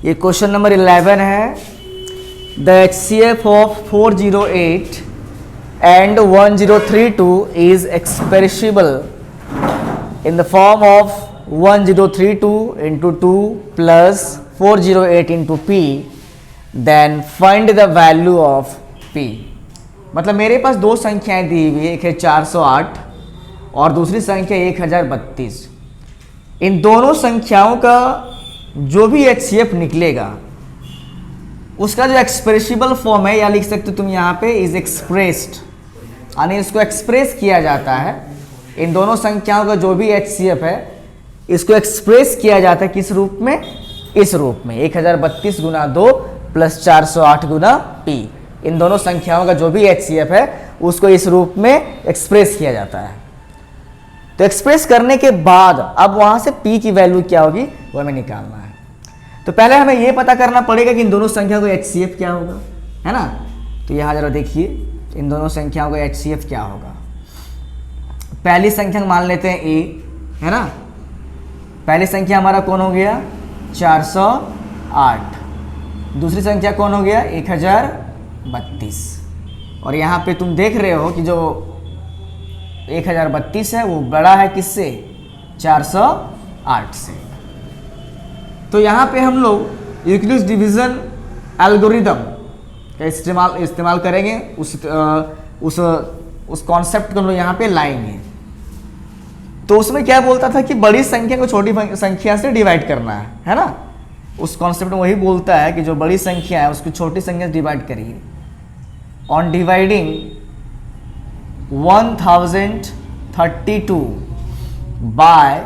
ये question number 11 है। The HCF of 408 and 1032 is expressible in the form of 1032 into 2 plus 408 into P, then find the value of P। मतलब मेरे पास दो संख्याएं दी हुई है, एक है 408 और दूसरी संख्या 1032। इन दोनों संख्याओं का जो भी HCF निकलेगा उसका जो एक्सप्रेसिबल फॉर्म है, या लिख सकते हो तुम यहाँ पे इज एक्सप्रेस्ड, यानी इसको एक्सप्रेस किया जाता है। इन दोनों संख्याओं का जो भी HCF है इसको एक्सप्रेस किया जाता है किस रूप में? इस रूप में 1032 गुना 2 प्लस 408 गुना P। इन दोनों संख्याओं का जो भी HCF है उसको इस रूप में एक्सप्रेस किया जाता है। तो एक्सप्रेस करने के बाद अब वहां से P की वैल्यू क्या होगी वो हमें निकालना है। तो पहले हमें ये पता करना पड़ेगा कि इन दोनों संख्याओं का HCF क्या होगा, है ना। तो यहाँ जरा देखिए इन दोनों संख्याओं का HCF क्या होगा। पहली संख्या मान लेते हैं A, है ना। पहली संख्या हमारा कौन हो गया? 408। दूसरी संख्या कौन हो गया? 1032। और यहाँ पे तुम देख रहे हो कि जो 1032 है वो बड़ा है किससे? 408 से। तो यहाँ पे हम लोग यूक्लिड्स डिवीजन एल्गोरिदम का इस्तेमाल करेंगे। उस कॉन्सेप्ट को हम लोग यहाँ पे लाएंगे। तो उसमें क्या बोलता था कि बड़ी संख्या को छोटी संख्या से डिवाइड करना है ना। उस कॉन्सेप्ट में वही बोलता है कि जो बड़ी संख्या है उसको छोटी संख्या से डिवाइड करिए। On dividing 1032 by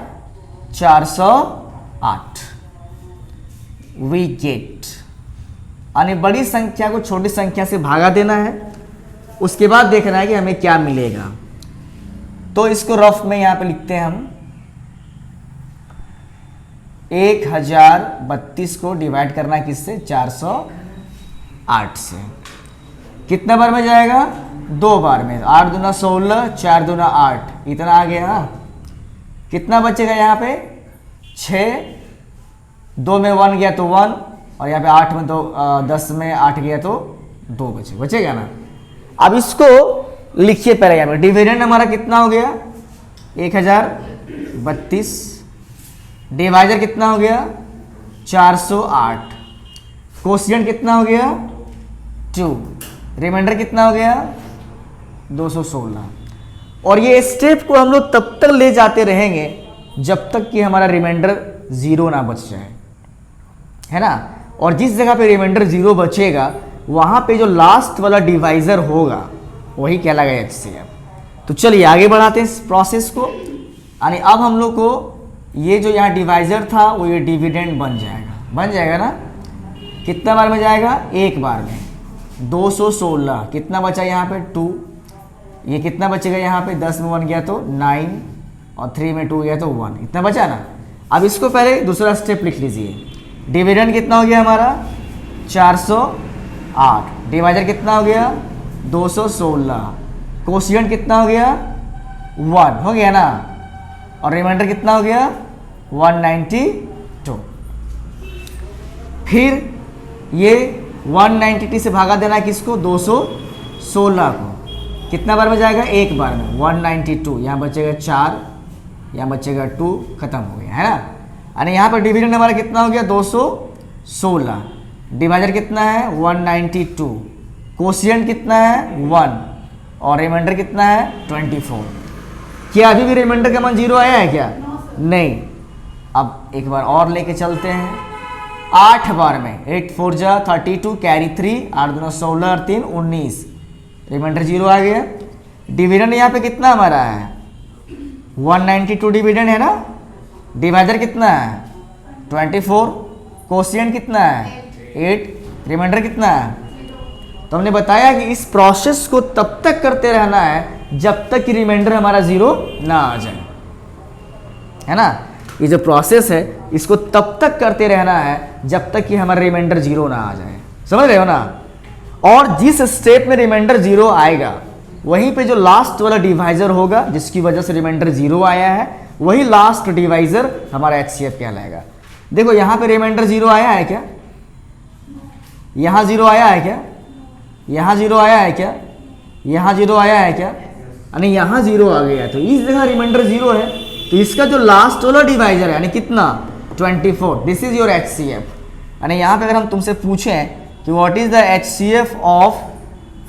408 we get, यानी बड़ी संख्या को छोटी संख्या से भागा देना है, उसके बाद देखना है कि हमें क्या मिलेगा। तो इसको रफ में यहां पे लिखते हैं हम 1032 को डिवाइड करना है किससे? 408 से। कितना बार में जाएगा? 2 बार में। 8 दूना 16, 4 दूना 8, इतना आ गया। कितना बचेगा यहाँ पे? 6, 2 में 1 गया तो 1, और यहाँ पे 8 में तो 10 में 8 गया तो 2 बचेगा ना। अब इसको लिखिए पहले। यहाँ पे डिविडेंड हमारा कितना हो गया? 1032। डिवाइजर कितना हो गया? 408। कोशिएंट कितना हो गया? 2। रिमाइंडर कितना हो गया? 216। और ये स्टेप को हम लोग तब तक ले जाते रहेंगे जब तक कि हमारा रिमाइंडर 0 ना बच जाए, है ना। और जिस जगह पे रिमाइंडर 0 बचेगा वहां पे जो लास्ट वाला डिवाइजर होगा वही कहलाएगा HCF। तो चलिए आगे बढ़ाते हैं इस प्रोसेस को। यानी अब हम लोग को ये जो यहाँ डिवाइजर था वो ये डिविडेंड बन जाएगा ना। कितना बार में जाएगा? 1 बार में। 216। कितना बचा यहाँ पे? 2। ये कितना बचेगा यहाँ पे? 10 में 1 गया तो 9, और 3 में 2 गया तो 1, इतना बचा ना। अब इसको पहले दूसरा स्टेप लिख लीजिए। डिविडेंड कितना हो गया हमारा? 408। डिवाइजर कितना हो गया? 216। कोशिएंट कितना हो गया? 1 हो गया ना। और रिमाइंडर कितना हो गया? 192। फिर ये 192 से भागा देना है किसको? 216 को। कितना बार में जाएगा? 1 बार में। 192। यहाँ बचेगा 4, यहाँ बचेगा 2, खत्म हो गया, है ना। यानी यहाँ पर डिविडेंड हमारा कितना हो गया? 216। डिवाइजर कितना है? 192। कोशिएंट कितना है? 1, और रिमाइंडर कितना है? 24। क्या अभी भी रिमाइंडर का मान 0 आया है क्या? नहीं। अब एक बार और लेके चलते हैं 8 बार में। 8 4 जा 32, कैरी 3, 8 दूना 16 और 3 19, रिमाइंडर 0 आ गया। डिविडेंड यहाँ पे कितना हमारा है? 192 डिविडेंड है ना। डिवाइजर कितना है? 24। कोशिएंट कितना है? 8। रिमाइंडर कितना है? तो हमने बताया कि इस प्रोसेस को तब तक करते रहना है जब तक कि रिमाइंडर हमारा 0 ना आ जाए, है ना। ये जो प्रोसेस है इसको तब तक करते रहना है जब तक कि हमारा रिमाइंडर 0 ना आ जाए, समझ रहे हो ना। और जिस स्टेप में रिमाइंडर 0 आएगा वहीं पे जो लास्ट वाला डिवाइजर होगा जिसकी वजह से रिमाइंडर 0 आया है वही लास्ट डिवाइजर हमारा HCF कहलाएगा। देखो यहाँ पे रिमाइंडर 0 आया है क्या? यहाँ 0 आया है क्या, यहाँ 0 आया है क्या, यहाँ 0 आया है क्या, यानी यहाँ 0 आ गया, तो इस जगह रिमाइंडर 0 है, तो इसका जो लास्ट वाला डिवाइजर है यानी कितना 24, दिस इज योर HCF। यानी यहाँ पे अगर हम तुमसे पूछें कि what is the HCF of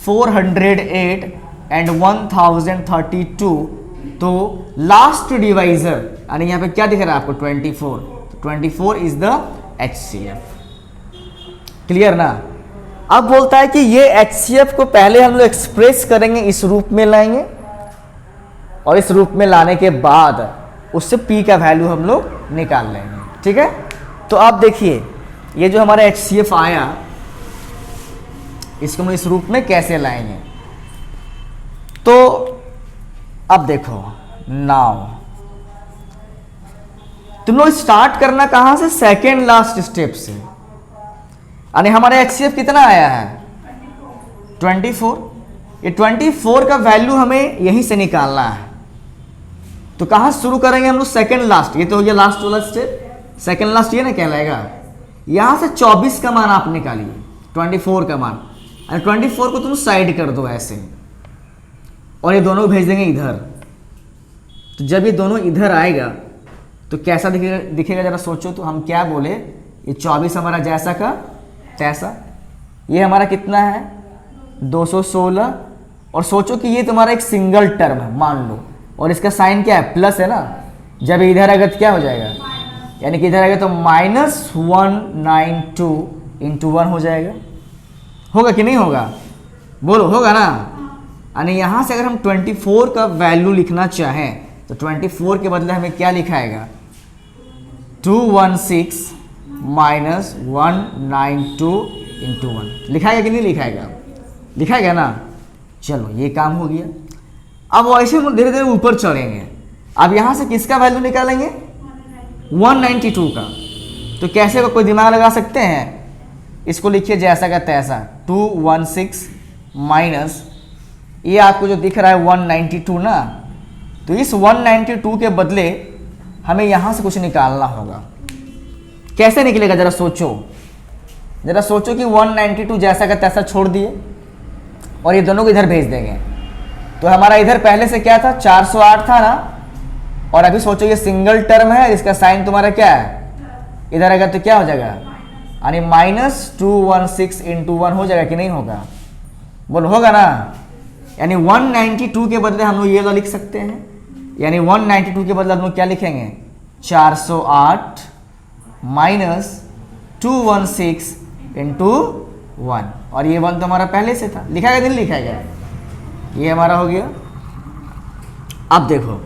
408 and 1032, तो लास्ट डिवाइजर यानी यहाँ पे क्या दिख रहा है आपको 24, तो 24 इज द HCF। क्लियर ना। अब बोलता है कि ये HCF को पहले हम लोग एक्सप्रेस करेंगे, इस रूप में लाएंगे, और इस रूप में लाने के बाद उससे P का वैल्यू हम लोग निकाल लेंगे। ठीक है, तो आप देखिए ये जो हमारा HCF आया, इसको हम इस रूप में कैसे लाएंगे। तो अब देखो, नाउ तुम लोग स्टार्ट करना कहां से, सेकेंड लास्ट स्टेप से। यानी हमारा HCF कितना आया है 24, ये 24 का वैल्यू हमें यहीं से निकालना है। तो कहां शुरू करेंगे हम लोग, सेकेंड लास्ट, ये तो हो गया लास्ट वाला स्टेप, सेकेंड लास्ट ये ना कहलाएगा। यहां से 24 का मान आप निकालिए, 24 का मान, और 24 को तुम साइड कर दो ऐसे, और ये दोनों भेज देंगे इधर। तो जब ये दोनों इधर आएगा तो कैसा दिखेगा जरा सोचो। तो हम क्या बोले, ये 24 हमारा जैसा का तैसा, ये हमारा कितना है 216, और सोचो कि ये तुम्हारा एक सिंगल टर्म है मान लो, और इसका साइन क्या है, प्लस है ना। जब इधर आएगा तो क्या हो जाएगा, यानी कि इधर आएगा तो -192 × 1 हो जाएगा। होगा कि नहीं होगा, बोलो होगा ना। यानी यहाँ से अगर हम 24 का वैल्यू लिखना चाहें तो 24 के बदले हमें क्या लिखाएगा, 216 - 192 × 1 लिखाएगा कि नहीं लिखाएगा, लिखाएगा ना। चलो ये काम हो गया। अब वैसे हम धीरे धीरे ऊपर चढ़ेंगे। अब यहाँ से किसका वैल्यू निकालेंगे, 192 का। तो कैसे, कोई दिमाग लगा सकते हैं, इसको लिखिए जैसा का तैसा, 216 माइनस ये आपको जो दिख रहा है 192 ना, तो इस 192 के बदले हमें यहाँ से कुछ निकालना होगा। कैसे निकलेगा जरा सोचो, जरा सोचो कि 192 जैसा का तैसा छोड़ दिए और ये दोनों को इधर भेज देंगे। तो हमारा इधर पहले से क्या था 408 था ना, और अभी सोचो ये सिंगल टर्म है, इसका साइन तुम्हारा क्या है, इधर आएगा तो क्या हो जाएगा, यानी -216 × 1 हो जाएगा कि नहीं होगा, बोलो होगा ना। यानी 192 के बदले हम लोग ये वाला लिख सकते हैं, यानी 192 के बदले हम लोग क्या लिखेंगे, 408 - 216 × 1, और ये 1 तो हमारा पहले से था, लिखा गया नहीं लिखा गया, ये हमारा हो गया। अब देखो,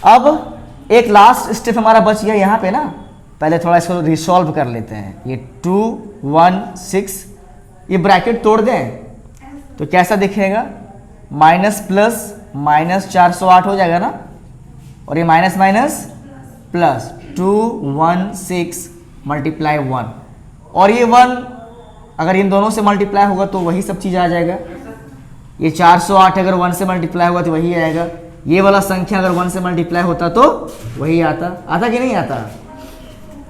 अब एक लास्ट स्टेप हमारा बच गया यहाँ पे ना, पहले थोड़ा इसको रिसॉल्व कर लेते हैं। ये 216, ये ब्रैकेट तोड़ दें तो कैसा दिखेगा, माइनस प्लस माइनस 408 हो जाएगा ना, और ये माइनस माइनस प्लस 216 × 1, और ये 1 अगर इन दोनों से मल्टीप्लाई होगा तो वही सब चीज़ आ जाएगा। ये 408 अगर 1 से मल्टीप्लाई होगा तो वही आएगा, ये वाला संख्या अगर 1 से मल्टीप्लाई होता तो वही आता कि नहीं आता।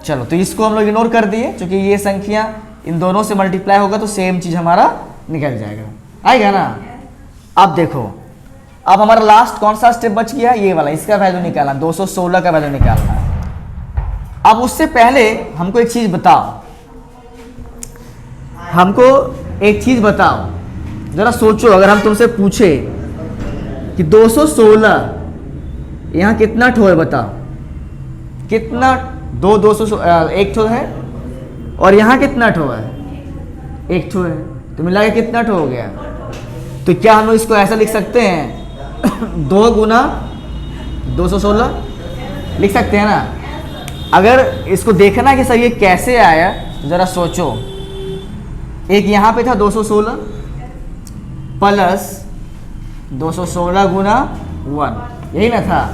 चलो तो इसको हम लोग इग्नोर कर दिए, क्योंकि ये संख्या इन दोनों से मल्टीप्लाई होगा तो सेम चीज़ हमारा निकल जाएगा, आएगा ना। अब देखो, अब हमारा लास्ट कौन सा स्टेप बच गया, ये वाला, इसका वैल्यू निकालना, 216 का वैल्यू निकालना है। अब उससे पहले हमको एक चीज़ बताओ, हमको एक चीज़ बताओ, जरा सोचो, अगर हम तुमसे पूछे कि 216 यहाँ कितना ठो है बताओ, कितना, 216 एक ठो है, और यहाँ कितना ठो है, एक ठो है, तो मिला के कितना ठो हो गया। तो क्या हम लोग इसको ऐसा लिख सकते हैं 2 गुना 216 लिख सकते हैं ना। अगर इसको देखना कि सर ये कैसे आया, तो जरा सोचो, एक यहाँ पे था 216 प्लस 216 गुना 1, यही ना था।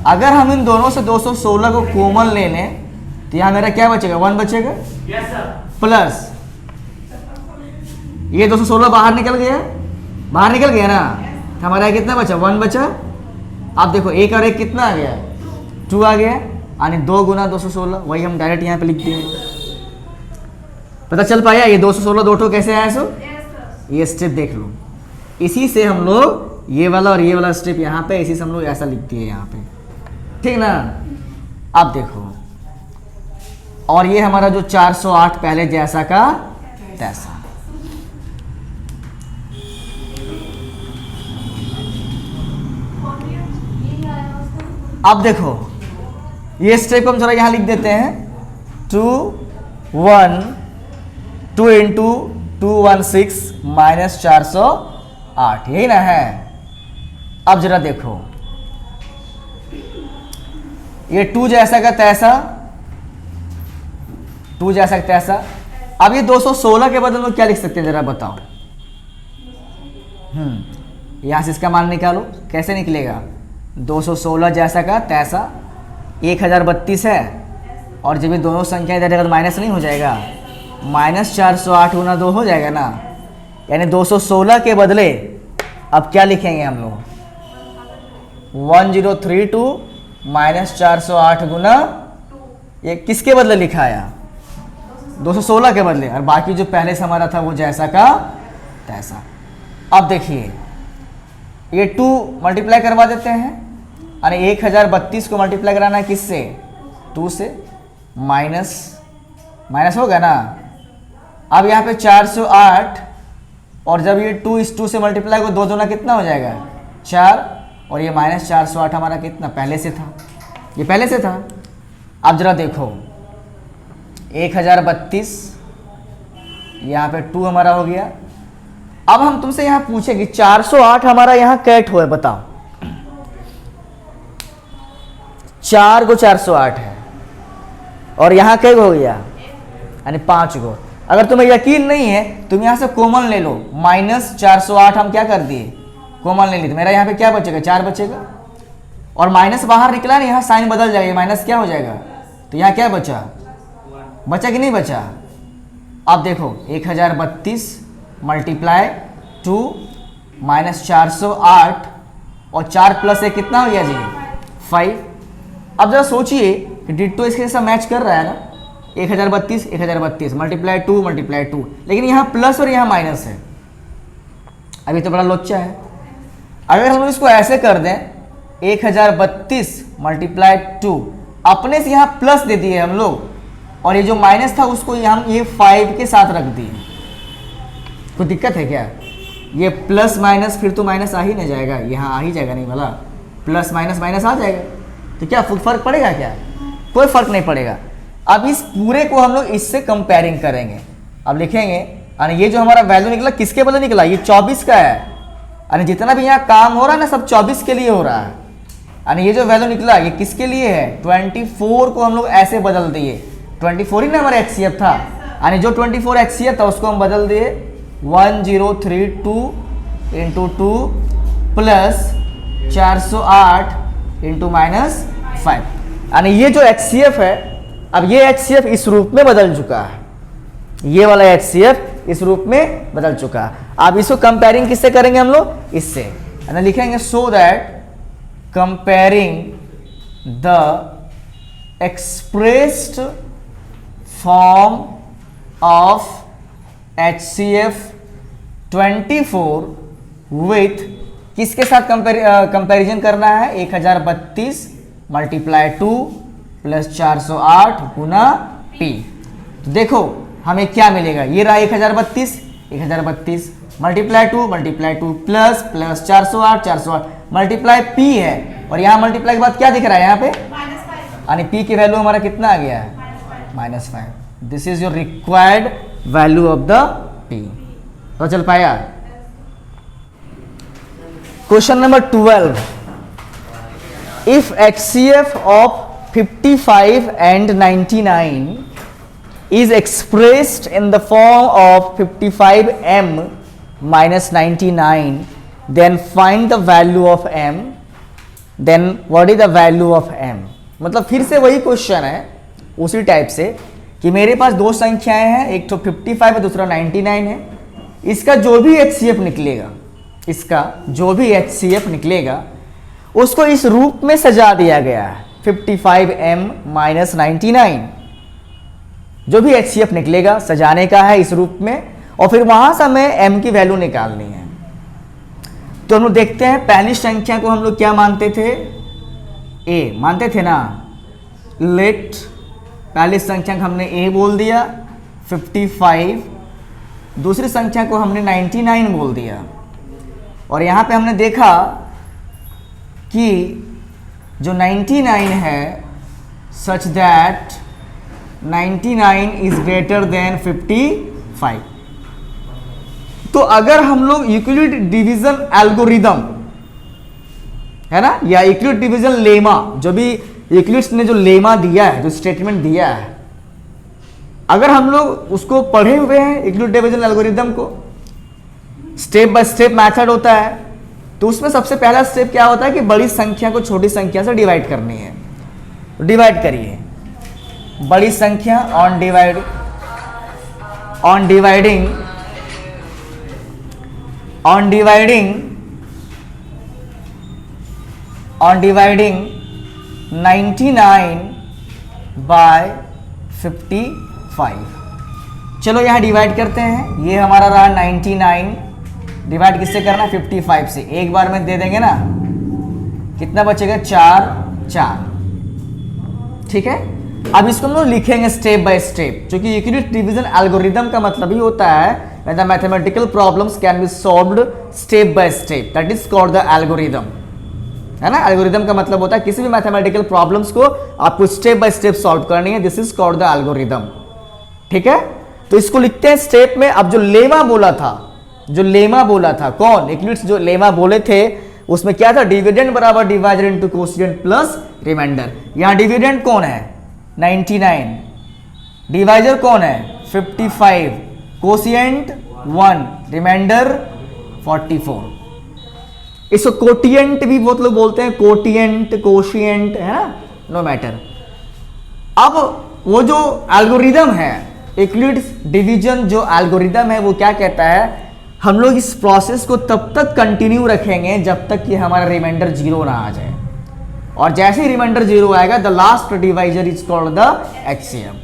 अगर हम इन दोनों से 216 को कॉमन ले लें तो यहाँ मेरा क्या बचेगा, 1 बचेगा, प्लस ये 216 बाहर निकल गया, बाहर निकल गया ना, हमारा कितना बचा, 1 बचा। आप देखो एक और एक कितना आ गया, 2 आ गया, यानी 2 गुना 216, वही हम डायरेक्ट यहाँ पे लिख देंगे। पता चल पाया ये 216 दो ठो कैसे आया सो? ये स्टेप देख लो, इसी से हम लोग ये वाला और ये वाला स्टेप यहाँ पे इसी से हम लोग ऐसा लिख दिए यहाँ पे, ठीक ना। अब देखो, और ये हमारा जो 408 पहले जैसा का तैसा। अब देखो ये स्टेप हम जरा यहां लिख देते हैं, 2 1 2 इंटू 216 माइनस 408, यही ना है। अब जरा देखो ये 2 जैसा का तैसा, 2 जैसा का तैसा। अब ये 216 के बदले में क्या लिख सकते हैं जरा बताओ। यहां से इसका मान निकालो, कैसे निकलेगा? 216 जैसा का तैसा 1032 है, और जब ये दोनों संख्या इधर अगर माइनस नहीं हो जाएगा, माइनस 408 गुना 2 हो जाएगा ना, यानी 216 के बदले अब क्या लिखेंगे हम लोग? 1032 माइनस 408 गुना, ये किसके बदले लिखा है? 216 के बदले, और बाकी जो पहले से हमारा था वो जैसा का तैसा। अब देखिए ये 2 मल्टीप्लाई करवा देते हैं, अरे 1032 को मल्टीप्लाई कराना है किससे? 2 से, माइनस माइनस होगा ना। अब यहाँ पे 408, और जब ये 2 इस 2 से मल्टीप्लाई को 2 दूना कितना हो जाएगा? 4, और ये माइनस 408 हमारा कितना पहले से था, ये पहले से था। अब जरा देखो 1032 यहाँ पे 2 हमारा हो गया। अब हम तुमसे यहाँ पूछे कि 408 हमारा यहाँ कैट हुआ है, बताओ। 4 को 408 है, और यहाँ कै हो गया? यानी 5 गो। अगर तुम्हें यकीन नहीं है तुम यहाँ से कॉमन ले लो, माइनस 408 हम क्या कर दिए? कॉमन ले ली, तो मेरा यहाँ पे क्या बचेगा? 4 बचेगा, और माइनस बाहर निकला ना, यहाँ साइन बदल जाएगा, माइनस क्या हो जाएगा? तो यहाँ क्या बचा? बचा कि नहीं बचा? अब देखो 1032 मल्टीप्लाई 2 माइनस 408, और 4 प्लस 1 कितना हो गया जी? 5। अब जरा सोचिए कि डिट्टो इसके साथ मैच कर रहा है ना, 1032 मल्टीप्लाई 2, लेकिन यहाँ प्लस और यहाँ माइनस है। अभी तो बड़ा लोचा है। अगर हम इसको ऐसे कर दें 1032 मल्टीप्लाई 2, अपने से यहाँ प्लस दे दिए हम लोग, और ये जो माइनस था उसको हम ये 5 के साथ रख दिए। कोई दिक्कत है क्या? ये प्लस माइनस फिर तो माइनस आ ही नहीं जाएगा, यहाँ आ ही जाएगा नहीं वाला, प्लस माइनस माइनस आ जाएगा, तो क्या फर्क पड़ेगा क्या? कोई फर्क नहीं पड़ेगा। अब इस पूरे को हम लोग इससे कंपेयरिंग करेंगे। अब लिखेंगे, यानी ये जो हमारा वैल्यू निकला किसके बदले निकला? ये 24 का है, यानी जितना भी यहाँ काम हो रहा है ना सब 24 के लिए हो रहा है। यानी ये जो वैल्यू निकला ये किसके लिए है? 24 को हम लोग ऐसे बदल दिए, 24 ही ना हमारा एक्सीएफ था, यानी जो 24 एक्सीएफ था उसको हम बदल दिए 1032 इंटू 2 प्लस 408 इंटू माइनस 5, यानी ये जो HCF है, अब ये HCF इस रूप में बदल चुका है, ये वाला HCF इस रूप में बदल चुका है। अब इसको कंपेयरिंग किससे करेंगे हम लोग? इससे, यानी लिखेंगे so that comparing the expressed form of HCF 24 with, किसके साथ कंपैरिजन करना है? 1032 मल्टीप्लाई 2 प्लस 408 गुना P। तो देखो हमें क्या मिलेगा? ये रहा 1032 मल्टीप्लाई 2 प्लस 408 मल्टीप्लाई P है, और यहाँ मल्टीप्लाई के बाद क्या दिख रहा है? यहाँ पे यानी P की वैल्यू हमारा कितना आ गया है? -5। This is your required value of the P। तो चल पाया। Question number 12, if HCF of 55 and 99 is expressed in the form of 55m minus 99, then find the value of m, then what is the value of m? मतलब फिर से वही question है उसी type से कि मेरे पास दो संख्याएं हैं, एक तो 55 है दूसरा 99 है, इसका जो भी HCF निकलेगा, इसका जो भी HCF निकलेगा उसको इस रूप में सजा दिया गया है 55m माइनस 99। जो भी HCF निकलेगा सजाने का है इस रूप में, और फिर वहां से हमें m की वैल्यू निकालनी है। तो हम लोग देखते हैं पहली संख्या को हम लोग क्या मानते थे, a मानते थे ना। लेट पहली संख्या को हमने a बोल दिया 55, दूसरी संख्या को हमने 99 बोल दिया, और यहाँ पे हमने देखा कि जो 99 है such that 99 is greater than 55। तो अगर हम लोग यूक्लिड डिवीजन एल्गोरिदम है ना, या यूक्लिड डिवीजन लेमा, जो भी यूक्लिड्स ने जो लेमा दिया है, जो स्टेटमेंट दिया है, अगर हम लोग उसको पढ़े हुए हैं यूक्लिड डिवीजन एल्गोरिदम को, स्टेप बाय स्टेप मेथड होता है, तो उसमें सबसे पहला स्टेप क्या होता है कि बड़ी संख्या को छोटी संख्या से डिवाइड करनी है। डिवाइड करिए, बड़ी संख्या ऑन डिवाइडिंग 99 बाय 55। चलो यहाँ डिवाइड करते हैं, ये हमारा रहा 99, डिवाइड किससे करना है 55 से, एक बार में दे देंगे ना, कितना बचेगा 4। ठीक है, अब इसको हम लोग लिखेंगे स्टेप बाय स्टेप, क्योंकि यूक्लिड डिवीजन एल्गोरिदम का मतलब ही होता है the mathematical problems can be solved step by step, that is called the algorithm, है ना। एल्गोरिदम का मतलब होता है किसी भी मैथमेटिकल प्रॉब्लम्स को आपको स्टेप बाय स्टेप सॉल्व करनी है, this is called the algorithm. ठीक है, तो इसको लिखते हैं स्टेप में। अब जो लेमा बोला था कौन, यूक्लिड्स जो लेमा बोले थे उसमें क्या था, डिविडेंड बराबर divisor into quotient plus remainder. यहां डिविडेंड कौन है 99, डिवाइजर कौन है 55, कोशिएंट 1, रिमाइंडर 44। इसको कोटिएंट भी बहुत लोग बोलते हैं, कोशिएंट है ना, नो मैटर। अब वो जो एल्गोरिदम है, यूक्लिड्स डिवीजन जो एल्गोरिदम है, वो क्या कहता है, हम लोग इस प्रोसेस को तब तक कंटिन्यू रखेंगे जब तक कि हमारा रिमाइंडर 0 ना आ जाए, और जैसे ही रिमाइंडर 0 आएगा the last divisor is called the HCF।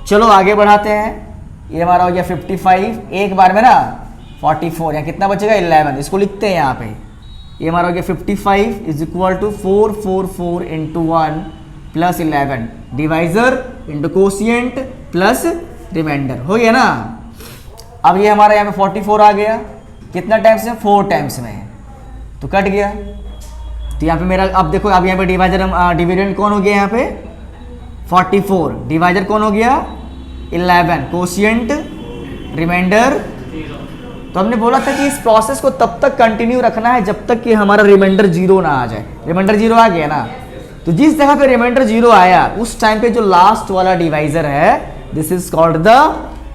चलो आगे बढ़ाते हैं, ये हमारा हो गया 55, एक बार में ना 44, यहाँ कितना बचेगा 11, इसको लिखते हैं यहाँ पे, ये हमारा हो गया 55 is equal to 444 into 1 plus 11, divisor into quotient plus remainder, हो गया ना। अब ये हमारा यहाँ पे 44 आ गया, कितना टाइम्स में 4 टाइम्स में, तो कट गया। तो यहाँ पे मेरा अब देखो, अब यहाँ पे डिवाइजर डिविडेंड कौन हो गया, यहाँ पे 44, डिवाइजर कौन हो गया 11, कोशिएंट रिमाइंडर। तो हमने बोला था कि इस प्रोसेस को तब तक कंटिन्यू रखना है जब तक कि हमारा रिमाइंडर 0 ना आ जाए। रिमाइंडर 0 आ गया ना, तो जिस जगह पे रिमाइंडर 0 आया उस टाइम पे जो लास्ट वाला डिवाइजर है, this is called the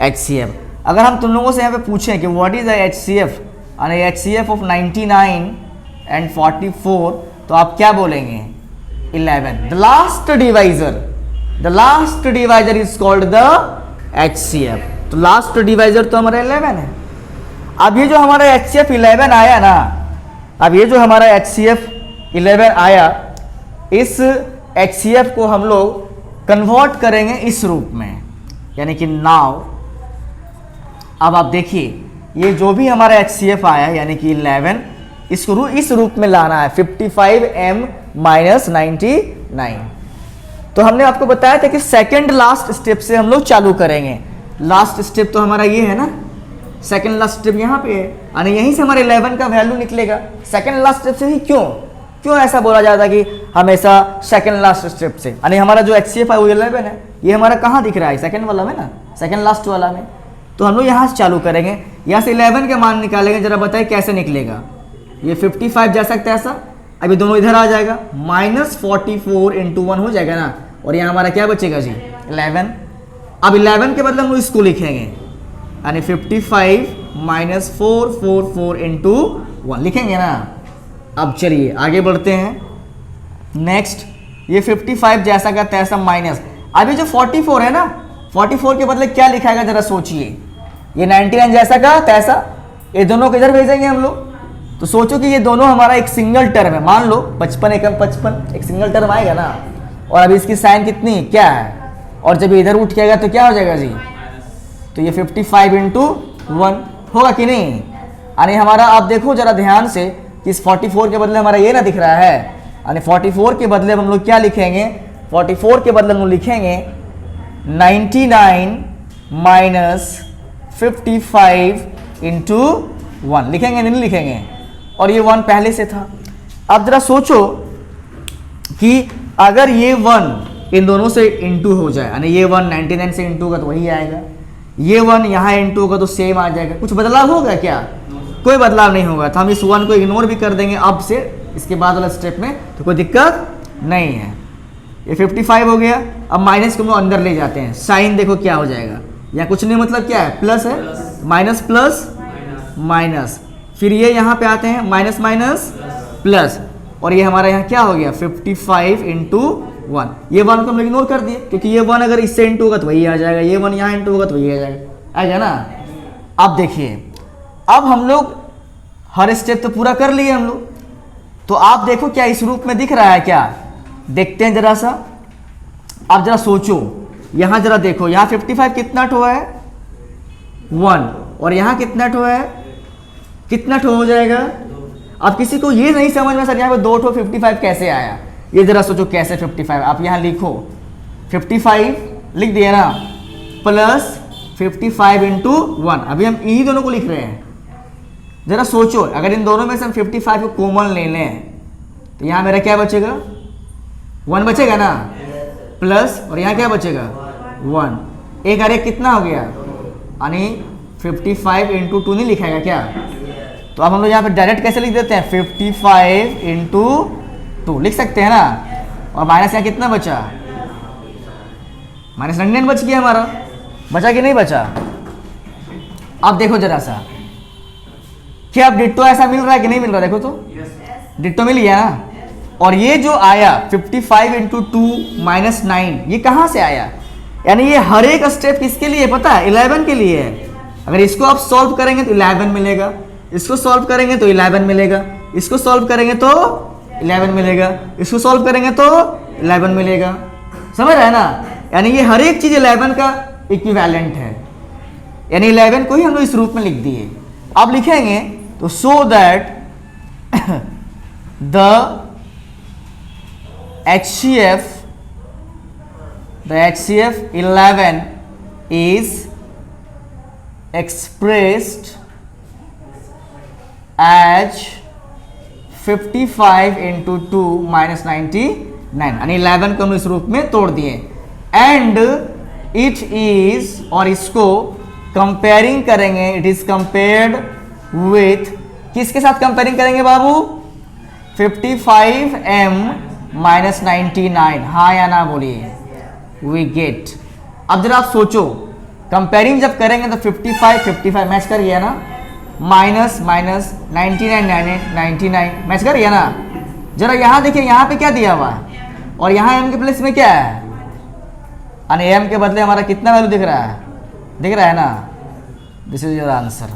HCF। अगर हम तुम लोगों से यहाँ पे पूछें कि what is the HCF, HCF of 99 and 44, तो आप क्या बोलेंगे 11। The last divisor is called the HCF। तो लास्ट डिवाइजर तो हमारा 11 है। अब ये जो हमारा HCF 11 आया ना, अब ये जो हमारा HCF 11 आया, इस HCF को हम लोग कन्वर्ट करेंगे इस रूप में, यानी कि नाउ अब आप देखिए, ये जो भी हमारा HCF आया यानी कि 11, इसको इस रूप में लाना है 55m माइनस 99। तो हमने आपको बताया था कि सेकंड लास्ट स्टेप से हम लोग चालू करेंगे। लास्ट स्टेप तो हमारा ये है ना, सेकंड लास्ट स्टेप यहाँ पे है, यानी यहीं से हमारे 11 का वैल्यू निकलेगा। सेकंड लास्ट स्टेप से ही क्यों ऐसा बोला जाता है कि हमेशा सेकंड लास्ट स्टेप से, यानी हमारा जो HCF है वो 11 है, ये हमारा कहाँ दिख रहा है, सेकंड वाला में ना, सेकंड लास्ट वाला में। तो हम लोग यहाँ से चालू करेंगे, यहाँ से 11 के मान निकालेंगे। जरा बताइए कैसे निकलेगा, ये 55 जैसा तैसा, अभी दोनों इधर आ जाएगा, माइनस 44 इंटू 1 हो जाएगा ना, और यहाँ हमारा क्या बचेगा जी 11। अब 11 के बदले हम लोग इसको लिखेंगे, यानी 55 माइनस 444 इंटू 1 लिखेंगे ना। अब चलिए आगे बढ़ते हैं। नेक्स्ट, ये 55 जैसा का तैसा माइनस, अभी जो 44 है ना, 44 के बदले क्या लिखाएगा जरा सोचिए, ये 99 जैसा का तैसा, ये दोनों किधर भेजेंगे हम लोग। तो सोचो कि ये दोनों हमारा एक सिंगल टर्म है, मान लो 55 एकम 55 एक सिंगल टर्म आएगा ना, और अभी इसकी साइन कितनी क्या है और जब इधर उठ के आएगा तो क्या हो जाएगा जी, तो ये 55 इंटू 1 होगा कि नहीं। यानी हमारा आप देखो जरा ध्यान से कि इस 44 के बदले हमारा ये ना दिख रहा है, यानी 44 के बदले हम लोग क्या लिखेंगे, 44 के बदले हम लोग लिखेंगे 99 माइनस 55 इंटू 1 लिखेंगे, नहीं लिखेंगे, और ये 1 पहले से था। अब जरा सोचो कि अगर ये 1 इन दोनों से इंटू हो जाए, यानी ये 1 99 से इंटू होगा तो वही आएगा, ये 1 यहाँ इंटू होगा तो सेम आ जाएगा। कुछ बदलाव होगा क्या, कोई बदलाव नहीं होगा। तो हम इस 1 को इग्नोर भी कर देंगे अब से, इसके बाद वाला स्टेप में तो कोई दिक्कत नहीं है। ये 55 हो गया। अब माइनस को हम लोग अंदर ले जाते हैं, साइन देखो क्या हो जाएगा, या कुछ नहीं मतलब क्या है, प्लस है, माइनस प्लस माइनस, फिर ये यहाँ पे आते हैं माइनस माइनस प्लस, और ये हमारा यहाँ क्या हो गया 55 इंटू 1। ये 1 को हम लोग इग्नोर कर दिए क्योंकि ये 1 अगर इससे इंटू होगा तो वही आ जाएगा, ये 1 यहाँ इंटू होगा तो वही आ जाएगा, आएगा ना। अब देखिए, अब हम लोग हर स्टेप तो पूरा कर लिए हम लोग, तो आप देखो क्या इस रूप में दिख रहा है क्या, देखते हैं जरा सा। अब जरा सोचो, यहाँ जरा देखो, यहाँ 55 कितना ठो है 1, और यहाँ कितना ठो है, कितना ठो हो जाएगा। अब किसी को ये नहीं समझ में सर यहाँ पे 2 ठो 55 कैसे आया, ये जरा सोचो कैसे 55। आप यहाँ लिखो 55 लिख दिए ना, प्लस 55 इंटू 1, अभी हम इन्हीं दोनों को लिख रहे हैं। जरा सोचो अगर इन दोनों में से हम 55 को कॉमन ले लें तो यहाँ मेरा क्या बचेगा, 1 बचेगा ना, प्लस और यहाँ क्या बचेगा 1, एक अरे कितना हो गया, यानी 55 इंटू 2 नहीं लिखाएगा क्या। तो अब हम लोग यहाँ पे डायरेक्ट कैसे लिख देते हैं, 55 इंटू 2 लिख सकते हैं ना, और माइनस यहाँ कितना बचा, माइनस 99 बच गया हमारा, बचा कि नहीं बचा। अब देखो जरा सा, क्या अब डिट्टो ऐसा मिल रहा है कि नहीं मिल रहा, देखो तो डिट्टो मिल गया ना। और ये जो आया 55 इंटू 2 माइनस 9, ये कहाँ से आया, यानी ये हर एक स्टेप किसके लिए पता है, 11 के लिए है। अगर इसको आप सॉल्व करेंगे तो 11 मिलेगा, इसको सॉल्व करेंगे तो 11 मिलेगा, इसको सॉल्व करेंगे तो 11 मिलेगा, इसको सॉल्व करेंगे तो 11 मिलेगा, समझ रहे हैं ना। यानी ये हर एक चीज 11 का इक्विवेलेंट है, यानी 11 को ही हम लोग इस रूप में लिख दिए। अब लिखेंगे तो so that the HCF 11 is expressed as 55 into 2 minus 99, यानी 11 को हम इस रूप में तोड़ दिए। एंड इट इज, और इसको कंपेयरिंग करेंगे, इट इज कंपेयर्ड विथ, किसके साथ कंपेयरिंग करेंगे बाबू, 55m माइनस 99, हाँ या ना बोलिए, वी गेट। अब जरा आप सोचो, कंपेयरिंग जब करेंगे तो 55 मैच कर गया ना, माइनस माइनस 99 मैच कर गया ना। जरा यहाँ देखिए, यहाँ पे क्या दिया हुआ है, और यहाँ m के प्लेस में क्या है, यानी m के बदले हमारा कितना वैल्यू दिख रहा है, दिख रहा है ना, दिस इज योर आंसर।